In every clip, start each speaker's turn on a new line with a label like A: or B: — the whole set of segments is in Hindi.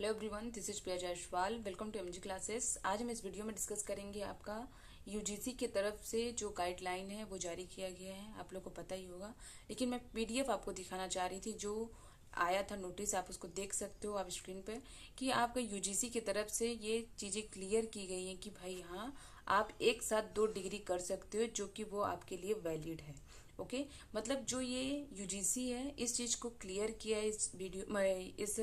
A: Hello everyone, this is Priya Jaiswal. Welcome to MG classes. आज हम इस वीडियो में डिस्कस करेंगे आपका यूजीसी की तरफ से जो गाइडलाइन है वो जारी किया गया है। आप लोगों को पता ही होगा, लेकिन मैं पीडीएफ आपको दिखाना चाह रही थी। जो आया था नोटिस, आप उसको देख सकते हो आप स्क्रीन पे, कि आपका यूजीसी की तरफ से ये चीजें क्लियर की गई हैं कि भाई हाँ, आप एक साथ 2 डिग्री कर सकते हो, जो कि वो आपके लिए वैलिड है। ओके, मतलब जो ये यूजीसी है इस चीज को क्लियर किया है इस वीडियो इस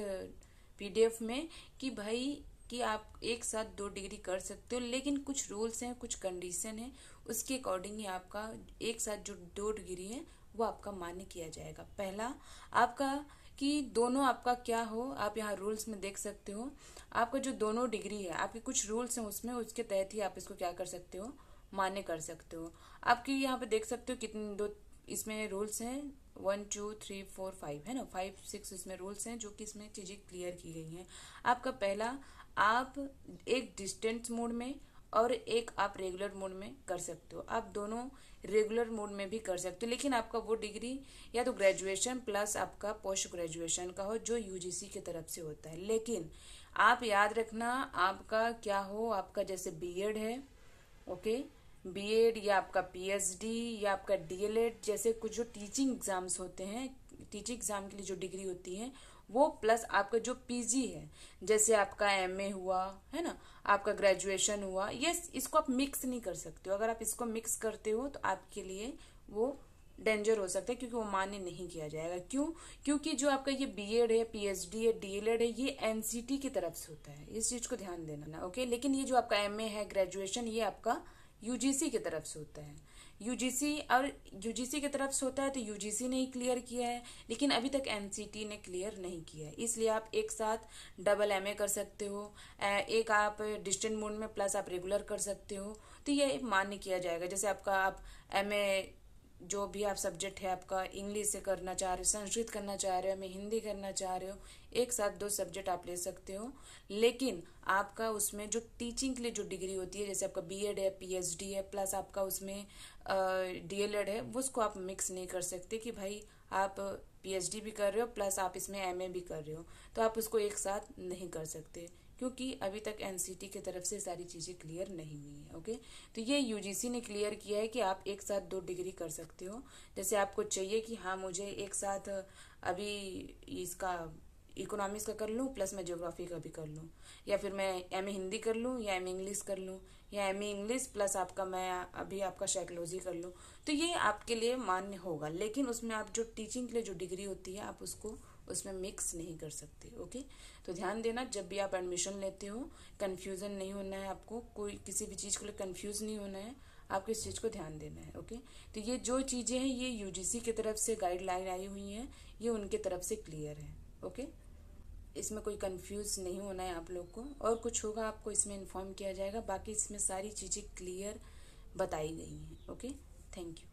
A: पीडीएफ में, कि भाई कि आप एक साथ 2 डिग्री कर सकते हो, लेकिन कुछ रूल्स हैं, कुछ कंडीशन है, उसके अकॉर्डिंग ही आपका एक साथ जो 2 डिग्री है वो आपका मान्य किया जाएगा। पहला आपका कि दोनों आपका क्या हो, आप यहाँ रूल्स में देख सकते हो। आपका जो दोनों डिग्री है, आपके कुछ रूल्स हैं उसमें, उसके तहत ही आप इसको क्या कर सकते हो, मान्य कर सकते हो। आपकी यहाँ पे देख सकते हो कितने दो इसमें रूल्स हैं, 1 2 3 4 5 है ना, 5 6 इसमें रूल्स हैं, जो कि इसमें चीजें क्लियर की गई हैं। आपका पहला, आप एक डिस्टेंस मोड में और एक आप रेगुलर मोड में कर सकते हो। आप दोनों रेगुलर मोड में भी कर सकते हो, लेकिन आपका वो डिग्री या तो ग्रेजुएशन प्लस आपका पोस्ट ग्रेजुएशन का हो, जो यूजीसी की तरफ से होता है। लेकिन आप याद रखना, आपका क्या हो, आपका जैसे बीएड है, ओके, बीएड या आपका पीएचडी या आपका डीएलएड जैसे कुछ जो टीचिंग एग्जाम्स होते हैं, टीचिंग एग्जाम के लिए जो डिग्री होती है वो, प्लस आपका जो पीजी है, जैसे आपका एमए हुआ है ना, आपका ग्रेजुएशन हुआ, ये इसको आप मिक्स नहीं कर सकते हो। अगर आप इसको मिक्स करते हो तो आपके लिए वो डेंजर हो सकता है, क्योंकि वो मान्य नहीं किया जाएगा। क्यों? क्योंकि जो आपका ये बीएड है, पीएचडी है, डीएलएड है, ये एनसीटी की तरफ से होता है, इस चीज को ध्यान देना ना। ओके, लेकिन ये जो आपका एमए है, ग्रेजुएशन, ये आपका यूजीसी की तरफ से होता है। यूजीसी और यूजीसी की तरफ से होता है तो यूजीसी ने ही क्लियर किया है, लेकिन अभी तक एनसीटी ने क्लियर नहीं किया है। इसलिए आप एक साथ डबल एमए कर सकते हो, एक आप डिस्टेंट मोड में प्लस आप रेगुलर कर सकते हो, तो ये मान्य किया जाएगा। जैसे आपका आप एमए जो भी आप सब्जेक्ट है आपका, इंग्लिश से करना चाह रहे हो, संस्कृत करना चाह रहे हो, मैं हिंदी करना चाह रहे हो, एक साथ 2 सब्जेक्ट आप ले सकते हो। लेकिन आपका उसमें जो टीचिंग के लिए जो डिग्री होती है, जैसे आपका बीएड है, पीएचडी है, प्लस आपका उसमें डीएलएड है, वो उसको आप मिक्स नहीं कर सकते कि भाई आप पीएचडी भी कर रहे हो प्लस आप इसमें एमए भी कर रहे हो, तो आप उसको एक साथ नहीं कर सकते, क्योंकि अभी तक एनसीटी की तरफ से सारी चीजें क्लियर नहीं हुई है। ओके, तो ये यूजीसी ने क्लियर किया है कि आप एक साथ 2 डिग्री कर सकते हो। जैसे आपको चाहिए कि हाँ, मुझे एक साथ अभी इसका इकोनॉमिक्स का कर लूँ प्लस मैं ज्योग्राफी का भी कर लूँ, या फिर मैं एमए हिंदी कर लूँ या एमए इंग्लिश कर लूँ, या एमए इंग्लिश प्लस आपका मैं अभी आपका साइकोलॉजी कर लूँ, तो ये आपके लिए मान्य होगा। लेकिन उसमें आप जो टीचिंग के लिए जो डिग्री होती है, आप उसको उसमें मिक्स नहीं कर सकते। ओके, तो ध्यान देना, जब भी आप एडमिशन लेते हो कंफ्यूजन नहीं होना है, आपको कोई किसी भी चीज़ के लिए कंफ्यूज नहीं होना है, आपको इस चीज़ को ध्यान देना है। ओके, तो ये जो चीज़ें हैं ये यूजीसी की तरफ से गाइडलाइन आई हुई हैं, ये उनके तरफ से क्लियर है। ओके, इसमें कोई कंफ्यूज नहीं होना है आप लोग को, और कुछ होगा आपको इसमें इन्फॉर्म किया जाएगा। बाकी इसमें सारी चीज़ें क्लियर बताई गई हैं। Okay, thank you.